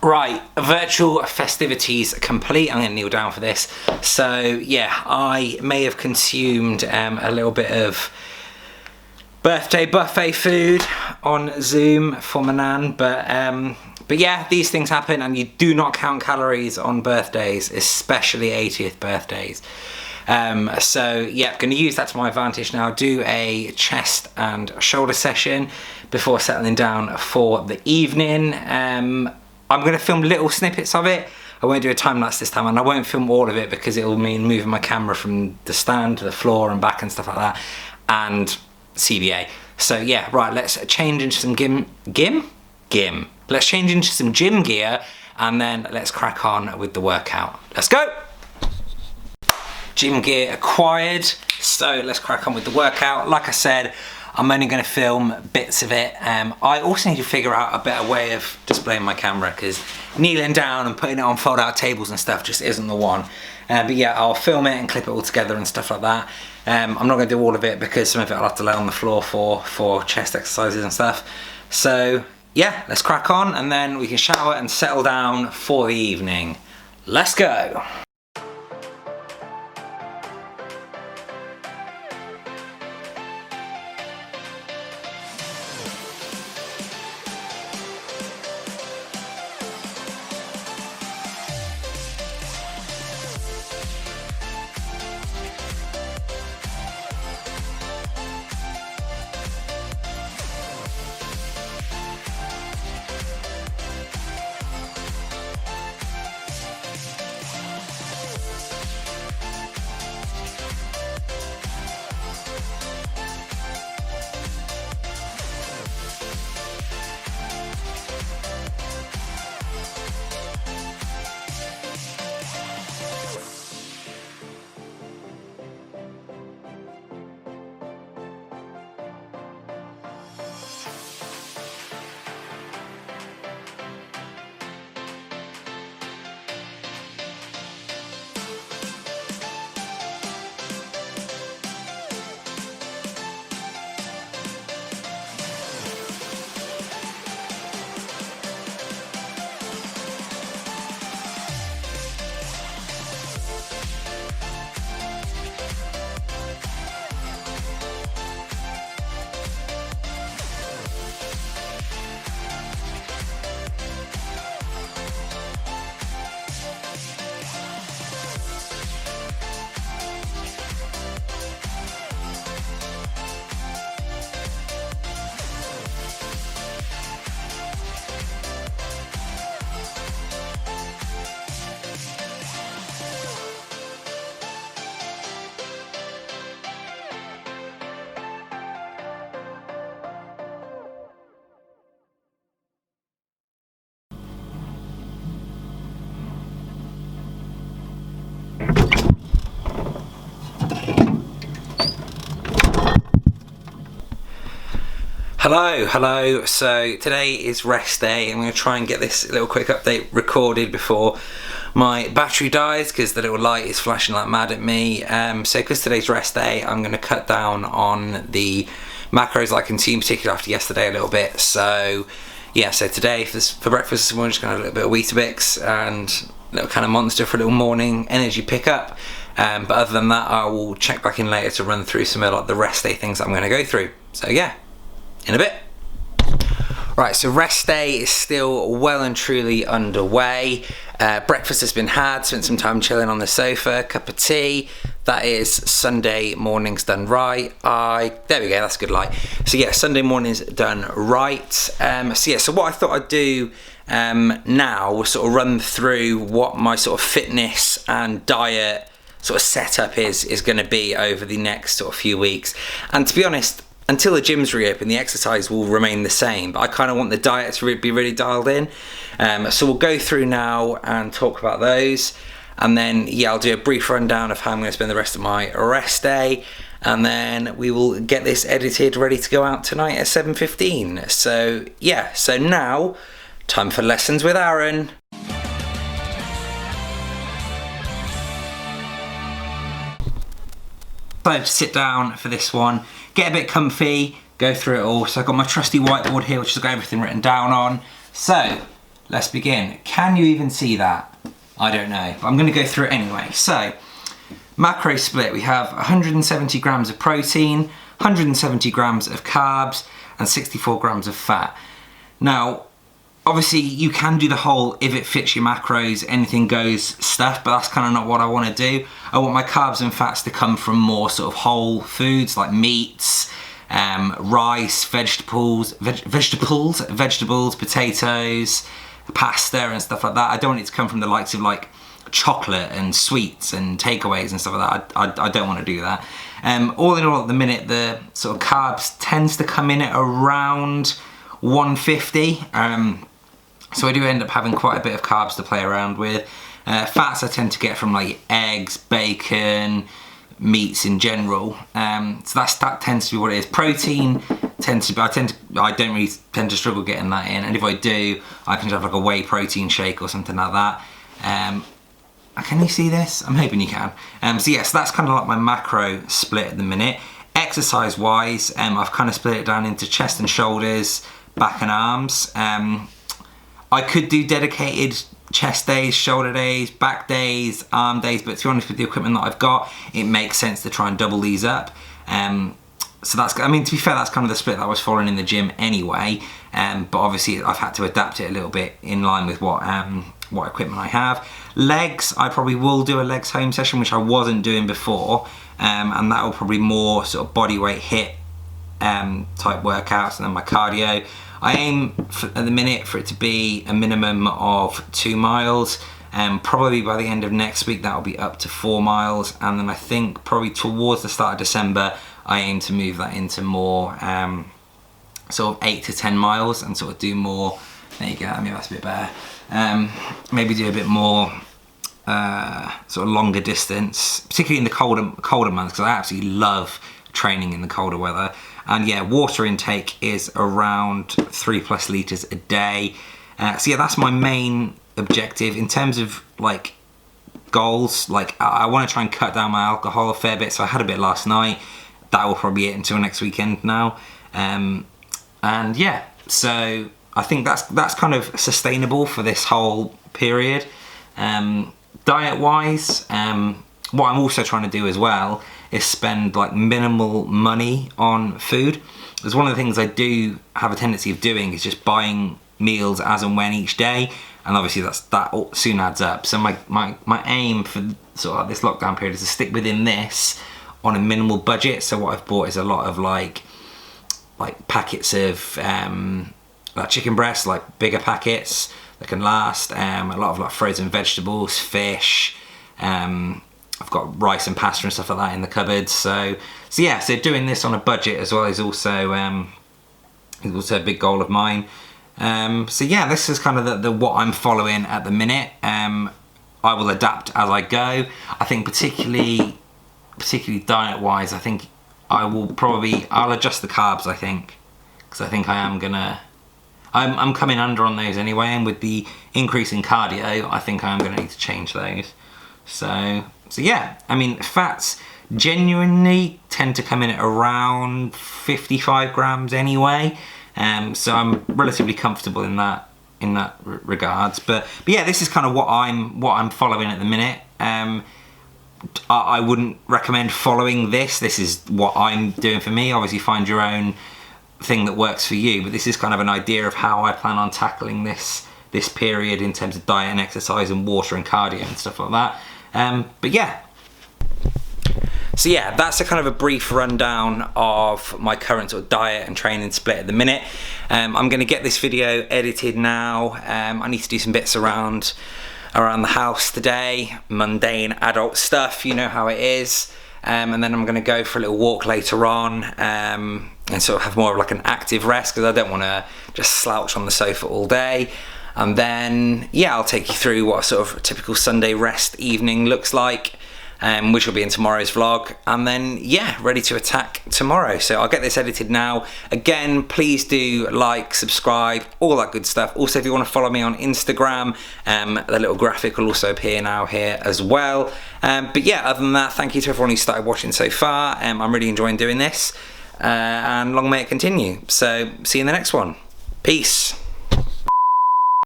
Right, virtual festivities complete. I'm going to kneel down for this. So yeah, I may have consumed a little bit of birthday buffet food on Zoom for my nan, but yeah, these things happen, and you do not count calories on birthdays, especially 80th birthdays. So yeah, going to use that to my advantage now. Do a chest and shoulder session before settling down for the evening. I'm going to film little snippets of it. I won't do a time lapse this time, and I won't film all of it because it will mean moving my camera from the stand to the floor and back and stuff like that, and CBA. So yeah, right, let's change into some gym. Let's change into some gym gear, and then let's crack on with the workout. Let's go! Gym gear acquired, so let's crack on with the workout. Like I said, I'm only going to film bits of it. I also need to figure out a better way of displaying my camera, because kneeling down and putting it on fold out tables and stuff just isn't the one. But yeah, I'll film it and clip it all together and stuff like that. I'm not going to do all of it because some of it I'll have to lay on the floor for chest exercises and stuff. So yeah, let's crack on, and then we can shower and settle down for the evening. Let's go. Hello. So today is rest day. I'm going to try and get this little quick update recorded before my battery dies, because the little light is flashing like mad at me. So because today's rest day, I'm going to cut down on the macros I consume, particularly after yesterday a little bit. So yeah, so today for breakfast I'm just going to have a little bit of Weetabix and a little kind of Monster for a little morning energy pickup. But other than that, I will check back in later to run through some of like the rest day things that I'm going to go through. So yeah, in a bit. Right, so rest day is still well and truly underway. Breakfast has been had, spent some time chilling on the sofa, cup of tea. That is Sunday mornings done right. There we go, that's a good light. So yeah, Sunday mornings done right. So what I thought I'd do now was sort of run through what my sort of fitness and diet sort of setup is going to be over the next sort of few weeks. And to be honest, until the gyms reopen, the exercise will remain the same, but I kind of want the diet to be really dialed in. So we'll go through now and talk about those, and then yeah, I'll do a brief rundown of how I'm going to spend the rest of my rest day, and then we will get this edited, ready to go out tonight at 7:15. So yeah, so now time for lessons with Aaron. Decided to sit down for this one, get a bit comfy, go through it all. So I've got my trusty whiteboard here, which has got everything written down on. So let's begin. Can you even see that? I don't know, but I'm going to go through it anyway. So, macro split, we have 170 grams of protein, 170 grams of carbs, and 64 grams of fat. Now, obviously you can do the whole if it fits your macros, anything goes stuff, but that's kind of not what I want to do. I want my carbs and fats to come from more sort of whole foods like meats, rice, vegetables, potatoes, pasta and stuff like that. I don't want it to come from the likes of like chocolate and sweets and takeaways and stuff like that. I don't want to do that. All in all, at the minute, the sort of carbs tends to come in at around 150. So I do end up having quite a bit of carbs to play around with. Fats I tend to get from like eggs, bacon, meats in general. So that tends to be what it is. Protein tends to be, I don't really tend to struggle getting that in, and if I do, I can just have like a whey protein shake or something like that. Can you see this? I'm hoping you can. So yes, that's kind of like my macro split at the minute. Exercise wise, I've kind of split it down into chest and shoulders, back and arms. I could do dedicated chest days, shoulder days, back days, arm days, but to be honest, with the equipment that I've got, it makes sense to try and double these up. So that's, I mean, to be fair, that's kind of the split that I was following in the gym anyway. But obviously I've had to adapt it a little bit in line with what equipment I have. Legs, I probably will do a legs home session, which I wasn't doing before. And that will probably more sort of body weight hit type workouts, and then my cardio. I aim at the minute for it to be a minimum of 2 miles. Probably by the end of next week that'll be up to 4 miles, and then I think probably towards the start of December I aim to move that into more sort of 8 to 10 miles and sort of do more. There you go, maybe that's a bit better. Maybe do a bit more sort of longer distance, particularly in the colder months, because I absolutely love training in the colder weather. And yeah, water intake is around 3+ litres a day. So yeah, that's my main objective in terms of like goals. Like I want to try and cut down my alcohol a fair bit. So I had a bit last night. That will probably be it until next weekend now. And yeah, so I think that's kind of sustainable for this whole period. Diet wise, what I'm also trying to do as well is spend like minimal money on food. Because one of the things I do have a tendency of doing is just buying meals as and when each day, and obviously that soon adds up. So my aim for sort of this lockdown period is to stick within this on a minimal budget. So what I've bought is a lot of like packets of like chicken breasts, like bigger packets that can last. A lot of like frozen vegetables, fish. I've got rice and pasta and stuff like that in the cupboard. So yeah, so doing this on a budget as well is also a big goal of mine. So yeah, this is kind of the what I'm following at the minute. I will adapt as I go. I think particularly diet wise, I think I'll adjust the carbs, I think, because I think I'm coming under on those anyway, and with the increase in cardio, I think I am going to need to change those. So yeah, I mean, fats genuinely tend to come in at around 55 grams anyway. So I'm relatively comfortable in that regards. But yeah, this is kind of what I'm following at the minute. I wouldn't recommend following this. This is what I'm doing for me. Obviously, find your own thing that works for you. But this is kind of an idea of how I plan on tackling this period in terms of diet and exercise and water and cardio and stuff like that. But yeah. So yeah, that's a kind of a brief rundown of my current sort of diet and training split at the minute. I'm going to get this video edited now. I need to do some bits around the house today, mundane adult stuff, you know how it is. And then I'm going to go for a little walk later on, and sort of have more of like an active rest, because I don't want to just slouch on the sofa all day. And then yeah, I'll take you through what a sort of typical Sunday rest evening looks like, which will be in tomorrow's vlog, and then yeah, ready to attack tomorrow. So I'll get this edited now. Again, please do like, subscribe, all that good stuff. Also, if you want to follow me on Instagram, the little graphic will also appear now here as well. But yeah, other than that, thank you to everyone who started watching so far. I'm really enjoying doing this, and long may it continue. So see you in the next one. Peace.